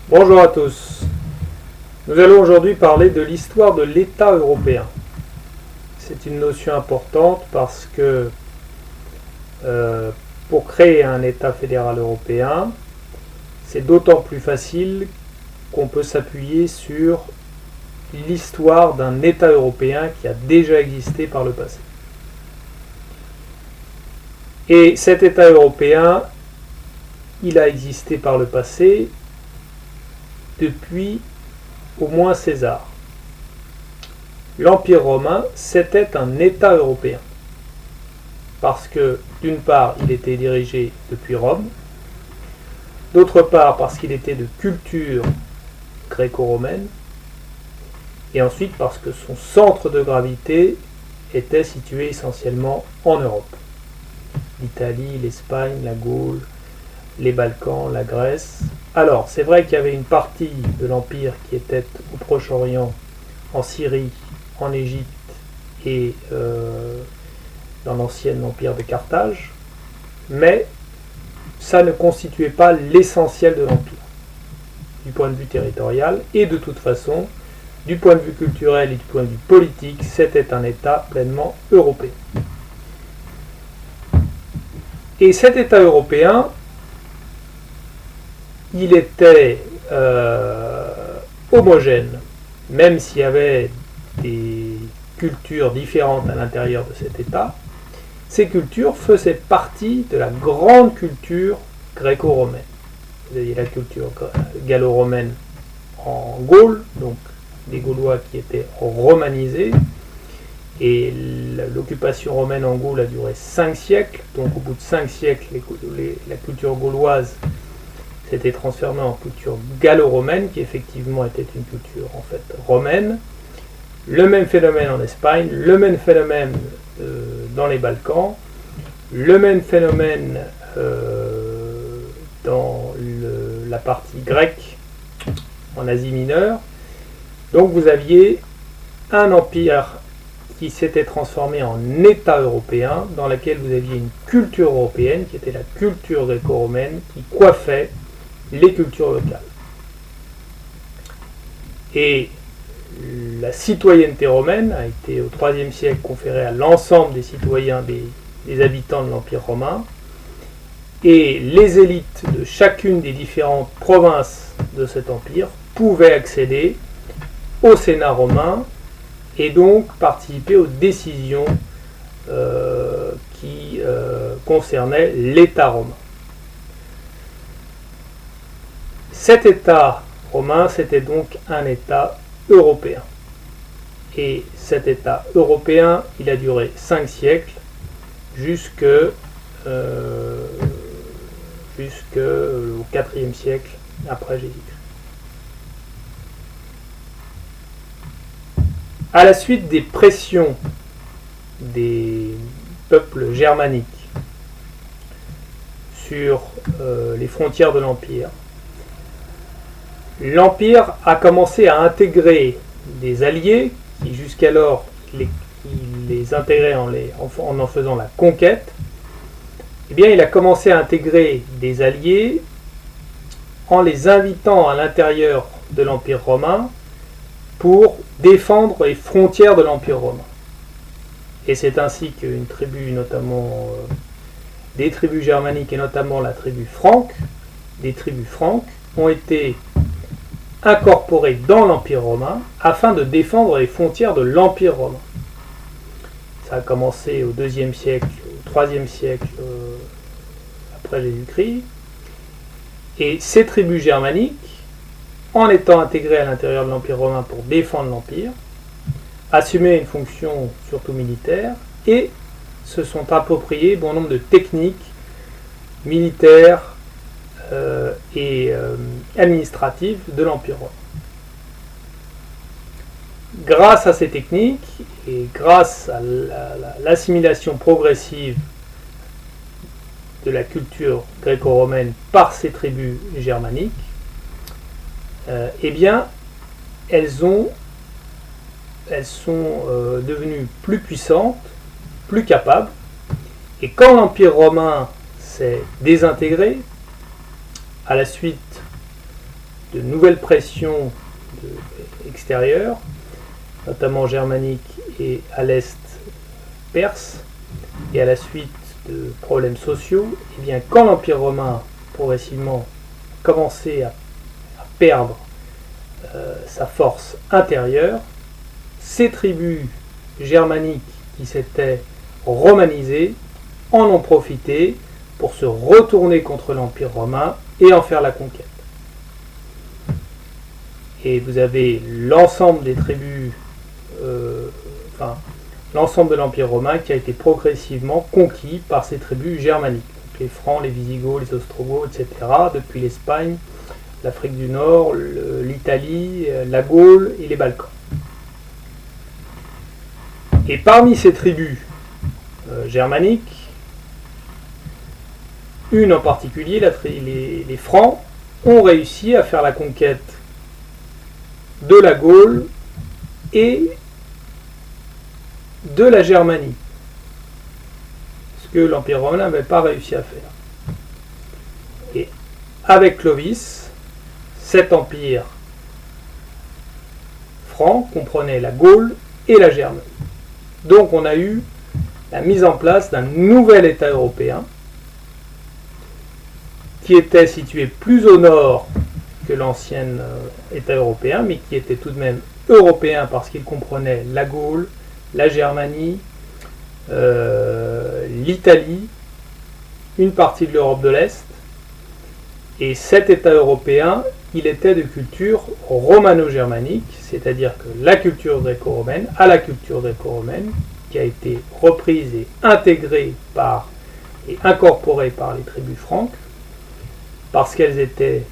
Bonjour à tous. Nous allons aujourd'hui parler de l'histoire de l'État européen. C'est une notion importante parce que pour créer un État fédéral européen, c'est d'autant plus facile qu'on peut s'appuyer sur l'histoire d'un État européen qui a déjà existé par le passé. Et cet État européen, il a existé par le passé depuis au moins César. L'Empire romain, c'était un État européen. Parce que, d'une part, il était dirigé depuis Rome, d'autre part, parce qu'il était de culture gréco-romaine, et ensuite parce que son centre de gravité était situé essentiellement en Europe. L'Italie, l'Espagne, la Gaule, les Balkans, la Grèce. Alors, c'est vrai qu'il y avait une partie de l'Empire qui était au Proche-Orient, en Syrie, en Égypte et dans l'ancien empire de Carthage, mais ça ne constituait pas l'essentiel de l'Empire, du point de vue territorial, et de toute façon, du point de vue culturel et du point de vue politique, c'était un État pleinement européen. Et cet État européen, il était homogène, même s'il y avait des cultures différentes à l'intérieur de cet État. Ces cultures faisaient partie de la grande culture gréco-romaine. Vous aviez la culture gallo-romaine en Gaule, donc les Gaulois qui étaient romanisés, et l'occupation romaine en Gaule a duré 5 siècles, donc au bout de 5 siècles, la culture gauloise s'était transformée en culture gallo-romaine, qui effectivement était une culture en fait romaine. Le même phénomène en Espagne, le même phénomène dans les Balkans, le même phénomène dans la partie grecque en Asie mineure. Donc vous aviez un empire qui s'était transformé en État européen, dans lequel vous aviez une culture européenne, qui était la culture gréco-romaine, qui coiffait les cultures locales. Et la citoyenneté romaine a été au IIIe siècle conférée à l'ensemble des citoyens, des habitants de l'Empire romain, et les élites de chacune des différentes provinces de cet empire pouvaient accéder au Sénat romain et donc participer aux décisions qui concernaient l'État romain. Cet État romain, c'était donc un État européen. Et cet État européen, il a duré 5 siècles jusqu'au IVe siècle après Jésus-Christ. À la suite des pressions des peuples germaniques sur les frontières de l'Empire, l'Empire a commencé à intégrer des alliés qui jusqu'alors les intégraient en faisant la conquête. Eh bien, il a commencé à intégrer des alliés en les invitant à l'intérieur de l'Empire romain pour défendre les frontières de l'Empire romain. Et c'est ainsi qu'une tribu, notamment des tribus germaniques et notamment la tribu franque, des tribus franques, ont été incorporées dans l'Empire romain afin de défendre les frontières de l'Empire romain. Ça a commencé au IIe siècle, au IIIe siècle après Jésus-Christ. Et ces tribus germaniques, en étant intégrés à l'intérieur de l'Empire romain pour défendre l'Empire, assumaient une fonction surtout militaire et se sont appropriés bon nombre de techniques militaires et administratives de l'Empire romain. Grâce à ces techniques et grâce à l'assimilation progressive de la culture gréco-romaine par ces tribus germaniques, eh bien, elles sont devenues plus puissantes, plus capables, et quand l'Empire romain s'est désintégré, à la suite de nouvelles pressions extérieures, notamment germaniques et à l'est perse, et à la suite de problèmes sociaux, et bien quand l'Empire romain progressivement commençait à perdre sa force intérieure, ces tribus germaniques qui s'étaient romanisées en ont profité pour se retourner contre l'Empire romain et en faire la conquête. Et vous avez l'ensemble des tribus, l'ensemble de l'Empire romain qui a été progressivement conquis par ces tribus germaniques. Donc les Francs, les Visigoths, les Ostrogoths, etc. Depuis l'Espagne, l'Afrique du Nord, l'Italie, la Gaule et les Balkans. Et parmi ces tribus germaniques, une en particulier, les Francs, ont réussi à faire la conquête de la Gaule et de la Germanie, ce que l'Empire romain n'avait pas réussi à faire. Et avec Clovis, cet empire franc comprenait la Gaule et la Germanie. Donc on a eu la mise en place d'un nouvel État européen qui était situé plus au nord que l'ancien État européen, mais qui était tout de même européen parce qu'il comprenait la Gaule, la Germanie, l'Italie, une partie de l'Europe de l'Est. Et cet État européen, il était de culture romano-germanique, c'est-à-dire que la culture gréco-romaine, à la culture gréco-romaine, qui a été reprise et intégrée et incorporée par les tribus franques, parce qu'elles étaient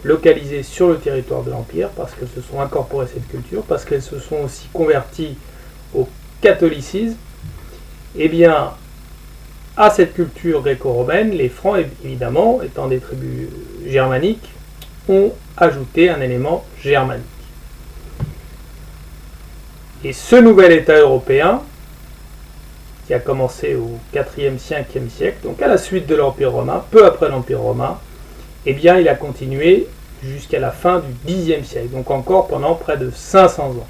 localisées sur le territoire de l'Empire, parce qu'elles se sont incorporées à cette culture, parce qu'elles se sont aussi converties au catholicisme, eh bien, à cette culture gréco-romaine, les Francs, évidemment, étant des tribus germaniques, ont ajouté un élément germanique. Et ce nouvel État européen, qui a commencé au 4e, 5e siècle, donc à la suite de l'Empire romain, peu après l'Empire romain, eh bien, il a continué jusqu'à la fin du 10e siècle, donc encore pendant près de 500 ans.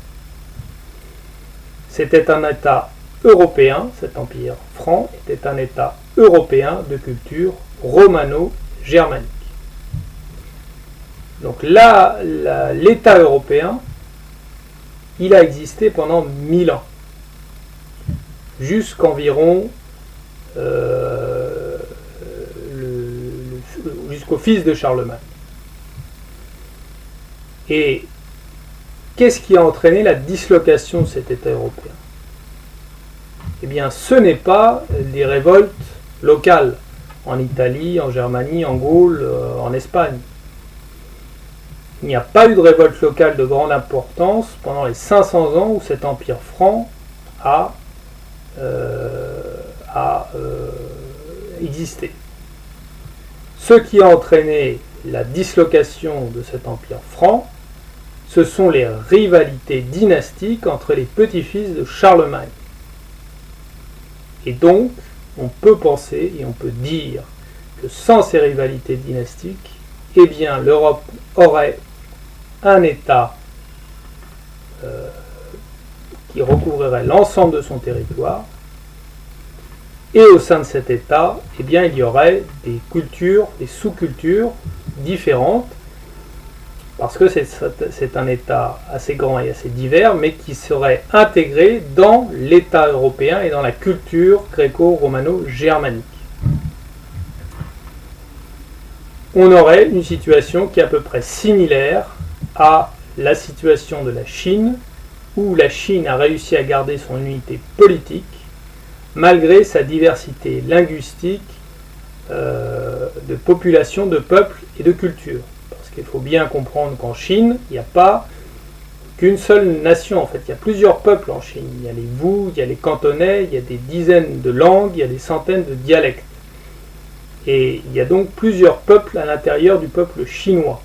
C'était un État européen, cet empire franc était un État européen de culture romano-germanique. Donc là, l'État européen, il a existé pendant 1000 ans, jusqu'environ jusqu'au fils de Charlemagne. Et qu'est-ce qui a entraîné la dislocation de cet État européen ? Eh bien, ce n'est pas des révoltes locales en Italie, en Germanie, en Gaule, en Espagne. Il n'y a pas eu de révolte locale de grande importance pendant les 500 ans où cet empire franc a existé. Ce qui a entraîné la dislocation de cet empire franc, ce sont les rivalités dynastiques entre les petits-fils de Charlemagne. Et donc, on peut penser et on peut dire que sans ces rivalités dynastiques, eh bien, l'Europe aurait un État qui recouvrirait l'ensemble de son territoire, et au sein de cet État, eh bien, il y aurait des cultures, des sous-cultures différentes, parce que c'est un État assez grand et assez divers, mais qui serait intégré dans l'État européen et dans la culture gréco-romano-germanique. On aurait une situation qui est à peu près similaire à la situation de la Chine, où la Chine a réussi à garder son unité politique, malgré sa diversité linguistique de population, de peuples et de culture. Parce qu'il faut bien comprendre qu'en Chine, il n'y a pas qu'une seule nation. En fait, il y a plusieurs peuples en Chine. Il y a les Wu, il y a les Cantonais, il y a des dizaines de langues, il y a des centaines de dialectes. Et il y a donc plusieurs peuples à l'intérieur du peuple chinois.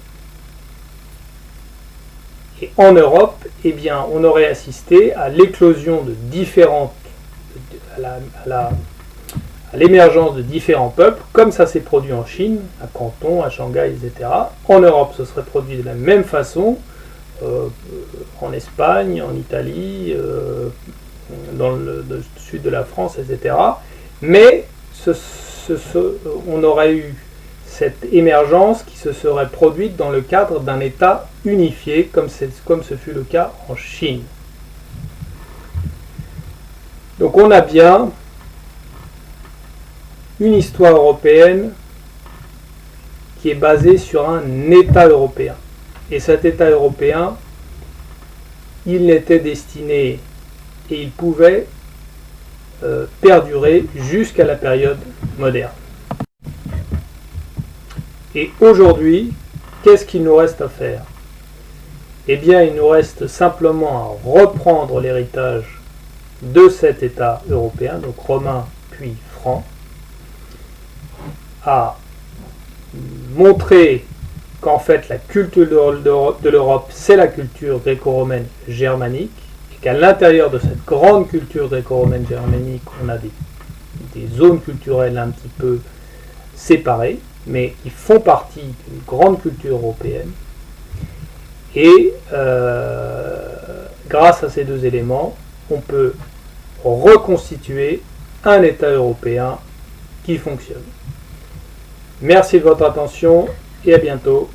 Et en Europe, eh bien, on aurait assisté à l'éclosion de différentes, à l'émergence de différents peuples, comme ça s'est produit en Chine, à Canton, à Shanghai, etc. En Europe, ce serait produit de la même façon, en Espagne, en Italie, dans le sud de la France, etc. Mais on aurait eu cette émergence qui se serait produite dans le cadre d'un État unifié, comme ce fut le cas en Chine. Donc on a bien une histoire européenne qui est basée sur un État européen. Et cet État européen, il était destiné et il pouvait perdurer jusqu'à la période moderne. Et aujourd'hui, qu'est-ce qu'il nous reste à faire? Eh bien, il nous reste simplement à reprendre l'héritage de cet État européen, donc romain puis franc, à montrer qu'en fait la culture de l'Europe, c'est la culture gréco-romaine germanique, et qu'à l'intérieur de cette grande culture gréco-romaine germanique, on a des zones culturelles un petit peu séparées, mais qui font partie d'une grande culture européenne. Et grâce à ces deux éléments, on peut reconstituer un État européen qui fonctionne. Merci de votre attention et à bientôt.